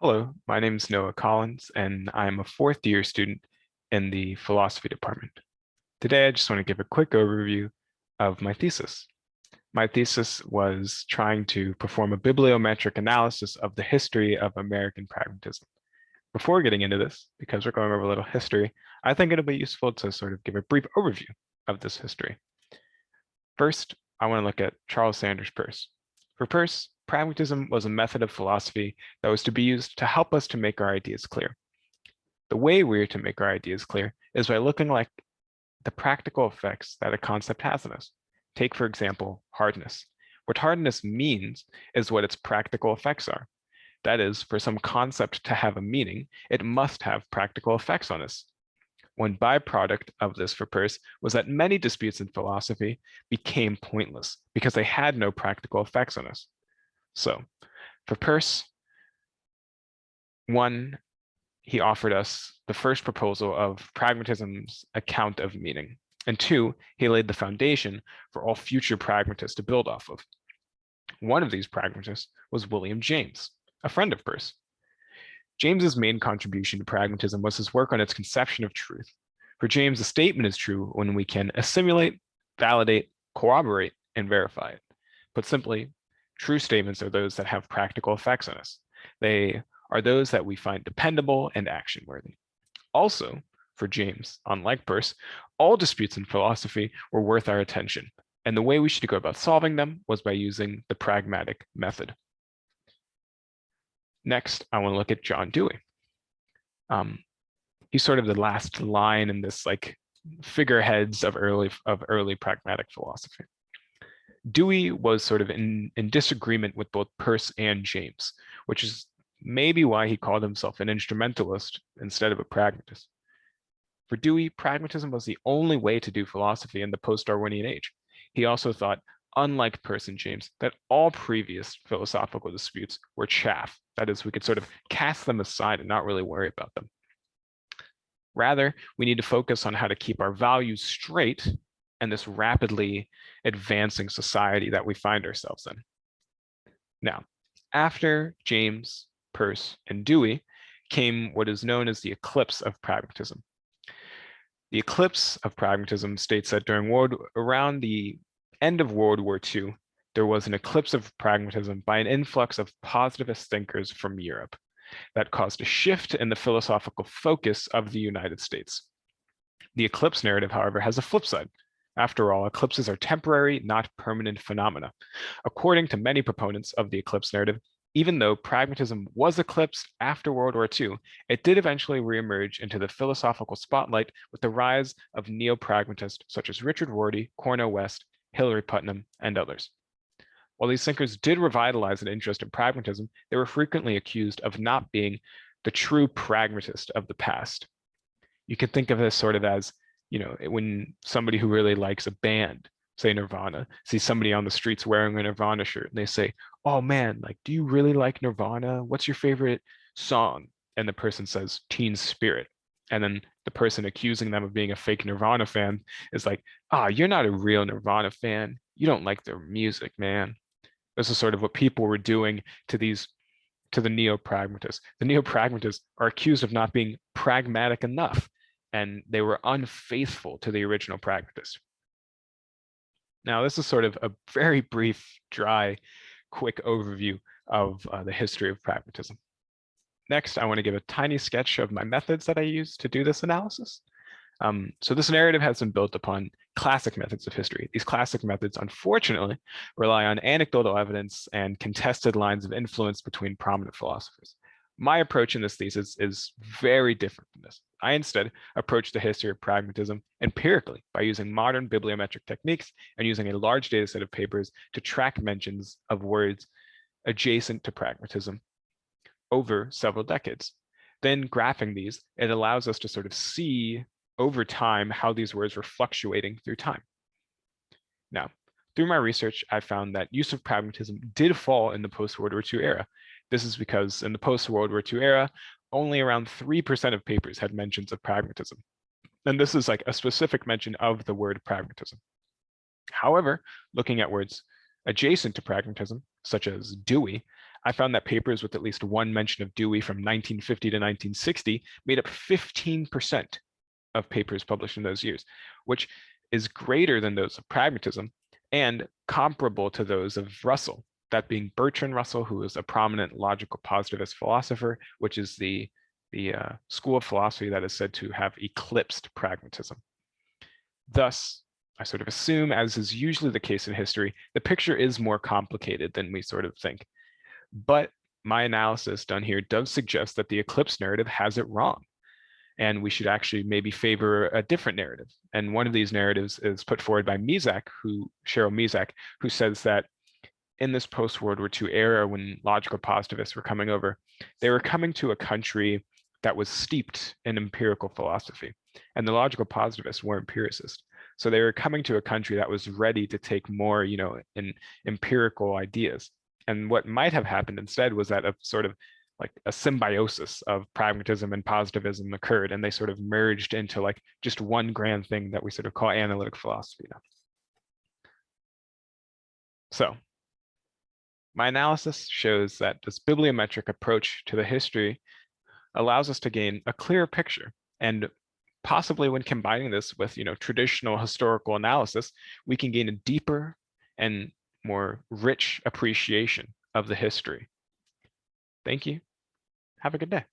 Hello, my name is Noah Collins, and I'm a fourth year student in the philosophy department. Today, I just want to give a quick overview of my thesis. My thesis was trying to perform a bibliometric analysis of the history of American pragmatism. Before getting into this, because we're going over a little history, I think it'll be useful to sort of give a brief overview of this history. First, I want to look at Charles Sanders Peirce. For Peirce, pragmatism was a method of philosophy that was to be used to help us to make our ideas clear. The way we're to make our ideas clear is by looking like the practical effects that a concept has on us. Take, for example, hardness. What hardness means is what its practical effects are. That is, for some concept to have a meaning, it must have practical effects on us. One byproduct of this for Peirce was that many disputes in philosophy became pointless because they had no practical effects on us. So for Peirce, one, he offered us the first proposal of pragmatism's account of meaning. And two, he laid the foundation for all future pragmatists to build off of. One of these pragmatists was William James, a friend of Peirce. James's main contribution to pragmatism was his work on its conception of truth. For James, a statement is true when we can assimilate, validate, corroborate, and verify it. Put simply, true statements are those that have practical effects on us. They are those that we find dependable and action-worthy. Also, for James, unlike Peirce, all disputes in philosophy were worth our attention, and the way we should go about solving them was by using the pragmatic method. Next, I want to look at John Dewey. He's sort of the last line in this like figureheads of early pragmatic philosophy. Dewey was sort of in disagreement with both Peirce and James, which is maybe why he called himself an instrumentalist instead of a pragmatist. For Dewey, pragmatism was the only way to do philosophy in the post-Darwinian age. He also thought, unlike Peirce and James, that all previous philosophical disputes were chaff. That is, we could sort of cast them aside and not really worry about them. Rather, we need to focus on how to keep our values straight in this rapidly advancing society that we find ourselves in. Now, after James, Peirce, and Dewey came what is known as the eclipse of pragmatism. The eclipse of pragmatism states that around the end of World War II, there was an eclipse of pragmatism by an influx of positivist thinkers from Europe that caused a shift in the philosophical focus of the United States. The eclipse narrative, however, has a flip side. After all, eclipses are temporary, not permanent phenomena. According to many proponents of the eclipse narrative, even though pragmatism was eclipsed after World War II, it did eventually reemerge into the philosophical spotlight with the rise of neo-pragmatists such as Richard Rorty, Cornel West, Hilary Putnam, and others. While these thinkers did revitalize an interest in pragmatism, they were frequently accused of not being the true pragmatist of the past. You can think of this sort of as, when somebody who really likes a band, say Nirvana, sees somebody on the streets wearing a Nirvana shirt, and they say, "Oh man, like, do you really like Nirvana? What's your favorite song?" And the person says, "Teen Spirit." And then the person accusing them of being a fake Nirvana fan is like, "Ah, you're not a real Nirvana fan. You don't like their music, man." This is sort of what people were doing to the neo-pragmatists. The neo-pragmatists are accused of not being pragmatic enough, and they were unfaithful to the original pragmatists. Now, this is sort of a very brief, dry, quick overview of the history of pragmatism. Next, I want to give a tiny sketch of my methods that I use to do this analysis. So this narrative has been built upon classic methods of history. These classic methods, unfortunately, rely on anecdotal evidence and contested lines of influence between prominent philosophers. My approach in this thesis is very different from this. I instead approach the history of pragmatism empirically by using modern bibliometric techniques and using a large data set of papers to track mentions of words adjacent to pragmatism over several decades. Then graphing these, it allows us to sort of see over time how these words were fluctuating through time. Now, through my research, I found that use of pragmatism did fall in the post-World War II era. This is because in the post-World War II era, only around 3% of papers had mentions of pragmatism. And this is like a specific mention of the word pragmatism. However, looking at words adjacent to pragmatism, such as Dewey, I found that papers with at least one mention of Dewey from 1950 to 1960 made up 15% of papers published in those years, which is greater than those of pragmatism and comparable to those of Russell, that being Bertrand Russell, who is a prominent logical positivist philosopher, which is the school of philosophy that is said to have eclipsed pragmatism. Thus, I sort of assume, as is usually the case in history, the picture is more complicated than we sort of think. But my analysis done here does suggest that the eclipse narrative has it wrong, and we should actually maybe favor a different narrative. And one of these narratives is put forward by Cheryl Mezak, who says that in this post-World War II era, when logical positivists were coming over, they were coming to a country that was steeped in empirical philosophy. And the logical positivists were empiricists. So they were coming to a country that was ready to take more, in empirical ideas. And what might have happened instead was that a sort of like a symbiosis of pragmatism and positivism occurred, and they sort of merged into like just one grand thing that we sort of call analytic philosophy now. So my analysis shows that this bibliometric approach to the history allows us to gain a clearer picture, and possibly when combining this with traditional historical analysis, we can gain a deeper and more rich appreciation of the history. Thank you. Have a good day.